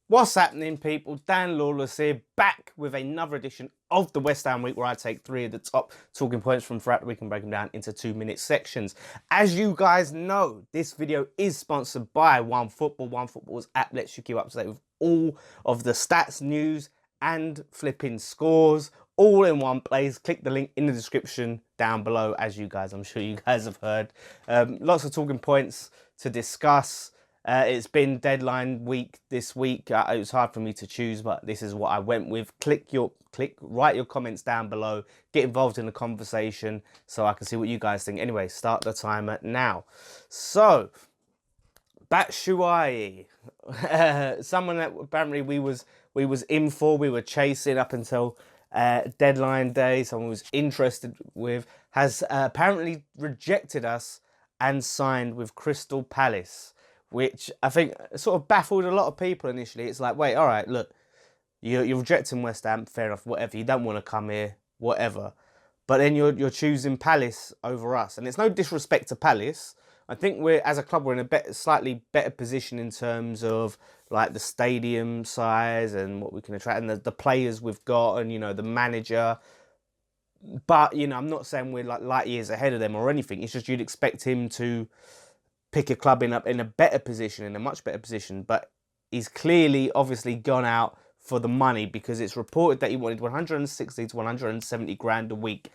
What's happening, people? Dan Lawless here, back with another edition of the West Ham Week, where I take three of the top talking points from throughout the week and break them down into 2-minute sections. As you guys know, this video is sponsored by OneFootball. OneFootball's app lets you keep up to date with all of the stats, news, and flipping scores, all in one place. Click the link in the description down below. As I'm sure you guys have heard. Lots of talking points to discuss. It's been deadline week this week. It was hard for me to choose, but this is what I went with. Write your comments down below. Get involved in the conversation so I can see what you guys think. Anyway, start the timer now. So, Batshuayi, someone that apparently we was in for, we were chasing up until deadline day. Someone was interested with, has apparently rejected us and signed with Crystal Palace, which I think sort of baffled a lot of people initially. It's like, wait, all right, look, you're rejecting West Ham, fair enough, whatever. You don't want to come here, whatever. But then you're choosing Palace over us. And it's no disrespect to Palace. I think as a club, we're in a slightly better position in terms of like the stadium size and what we can attract and the players we've got and, you know, the manager. But, you know, I'm not saying we're like light years ahead of them or anything. It's just you'd expect him to pick a club in a better position, in a much better position, but he's clearly obviously gone out for the money because it's reported that he wanted 160 to 170 grand a week.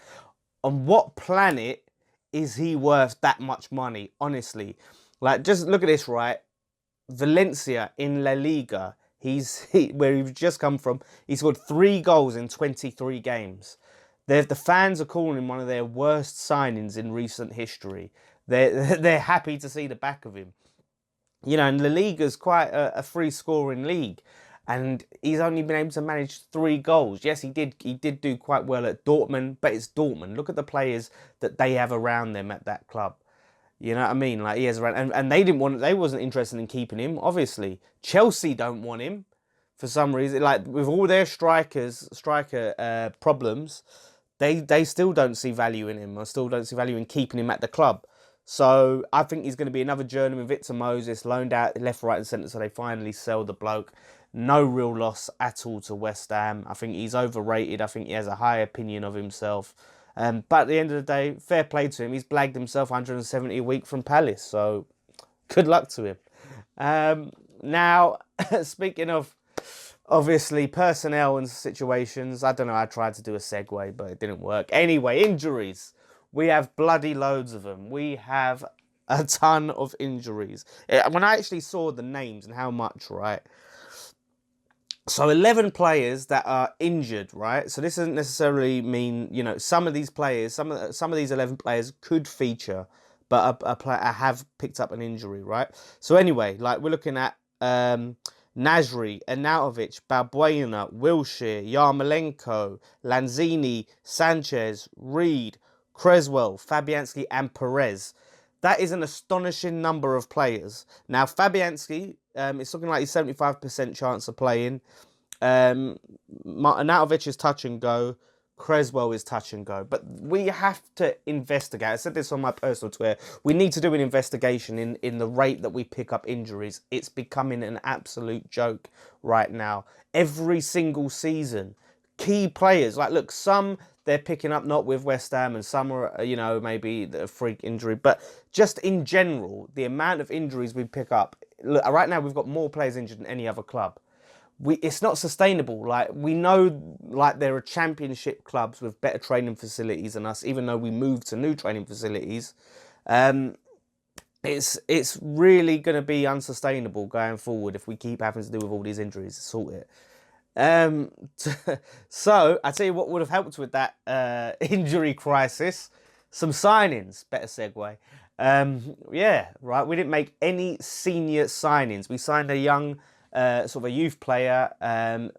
On what planet is he worth that much money, honestly? Like, just look at this, right? Valencia in La Liga, where he's just come from, he scored 3 goals in 23 games. The fans are calling him one of their worst signings in recent history. They're happy to see the back of him. You know, and La Liga's quite a free scoring league. And he's only been able to manage 3 goals. Yes, he did do quite well at Dortmund, but it's Dortmund. Look at the players that they have around them at that club. You know what I mean? Like, he has around, and they wasn't interested in keeping him, obviously. Chelsea don't want him for some reason. Like, with all their striker problems, they still don't see value in him, or still don't see value in keeping him at the club. So I think he's going to be another journeyman, Victor Moses, loaned out left, right and centre, so they finally sell the bloke. No real loss at all to West Ham. I think he's overrated. I think he has a high opinion of himself. But at the end of the day, fair play to him. He's blagged himself 170 a week from Palace, so good luck to him. Now, speaking of, obviously, personnel and situations, I don't know, I tried to do a segue, but it didn't work. Anyway, injuries. We have bloody loads of them. We have a ton of injuries. When I actually saw the names and how much, right? So 11 players that are injured, right? So this doesn't necessarily mean, you know, some of these players, some of these 11 players could feature, but a player have picked up an injury, right? So anyway, like we're looking at Nasri, Arnautovic, Balbuena, Wilshere, Yarmolenko, Lanzini, Sanchez, Reed, Creswell, Fabianski and Perez. That is an astonishing number of players. Now, Fabianski, it's looking like he's 75% chance of playing. Arnautovic is touch and go. Creswell is touch and go. But we have to investigate. I said this on my personal Twitter. We need to do an investigation in the rate that we pick up injuries. It's becoming an absolute joke right now. Every single season, key players, like, look, some they're picking up not with West Ham and some are, you know, maybe the freak injury. But just in general, the amount of injuries we pick up, look, right now we've got more players injured than any other club. It's not sustainable. Like, we know, like, there are championship clubs with better training facilities than us, even though we moved to new training facilities. It's really going to be unsustainable going forward if we keep having to do with all these injuries to sort it. So I tell you what would have helped with that injury crisis: some signings. Better segue. Yeah, right. We didn't make any senior signings. We signed a young, sort of a youth player.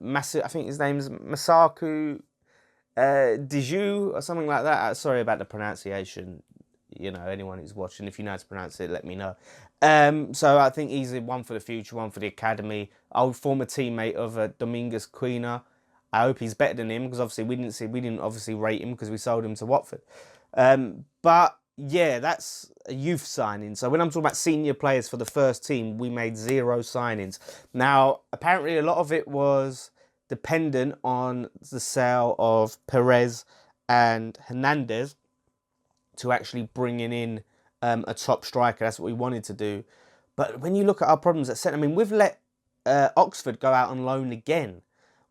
Massive. I think his name's Masaku Diju or something like that. Sorry about the pronunciation. You know, anyone who's watching, if you know how to pronounce it, let me know. So I think he's one for the future, one for the academy. Old former teammate of Dominguez Quina. I hope he's better than him, because obviously we didn't obviously rate him because we sold him to Watford. But Yeah, that's a youth signing. So when I'm talking about senior players for the first team, we made 0 signings. Now, apparently a lot of it was dependent on the sale of Perez and Hernandez to actually bringing in a top striker. That's what we wanted to do. But when you look at our problems at centre, I mean, we've let Oxford go out on loan again.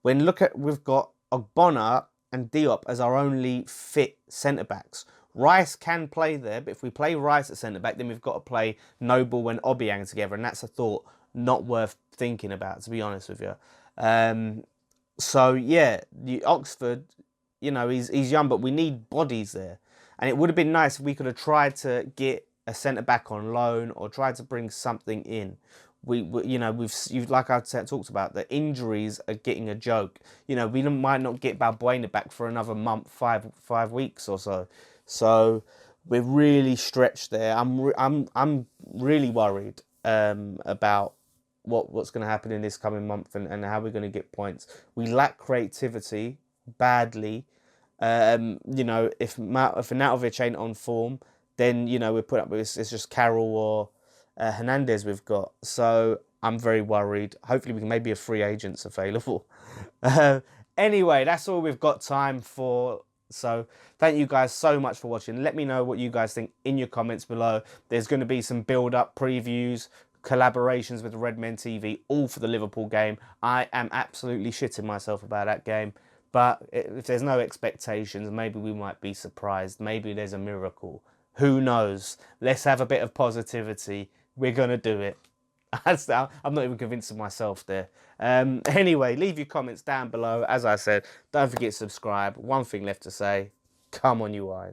We've got Ogbonna and Diop as our only fit centre backs. Rice can play there, but if we play Rice at centre back, then we've got to play Noble and Obiang together, and that's a thought not worth thinking about, to be honest with you. So yeah, the Oxford, he's young, but we need bodies there, and it would have been nice if we could have tried to get a centre back on loan or tried to bring something in. You've like I talked about, the injuries are getting a joke. We might not get Batshuayi back for another month, five weeks or so. So we're really stretched there. I'm really worried about what's going to happen in this coming month and how we're going to get points. We lack creativity badly. If Anatovic ain't on form, then we're put up with it's just Carroll or Hernandez we've got. So I'm very worried. Hopefully we can maybe have free agents available. Anyway, that's all we've got time for. So thank you guys so much for watching. Let me know what you guys think in your comments below. There's going to be some build-up previews, collaborations with Red Men TV, all for the Liverpool game. I am absolutely shitting myself about that game. But if there's no expectations, maybe we might be surprised. Maybe there's a miracle. Who knows? Let's have a bit of positivity. We're going to do it. I'm not even convinced of myself there. Anyway, leave your comments down below. As I said, don't forget to subscribe. One thing left to say. Come on, you Irons.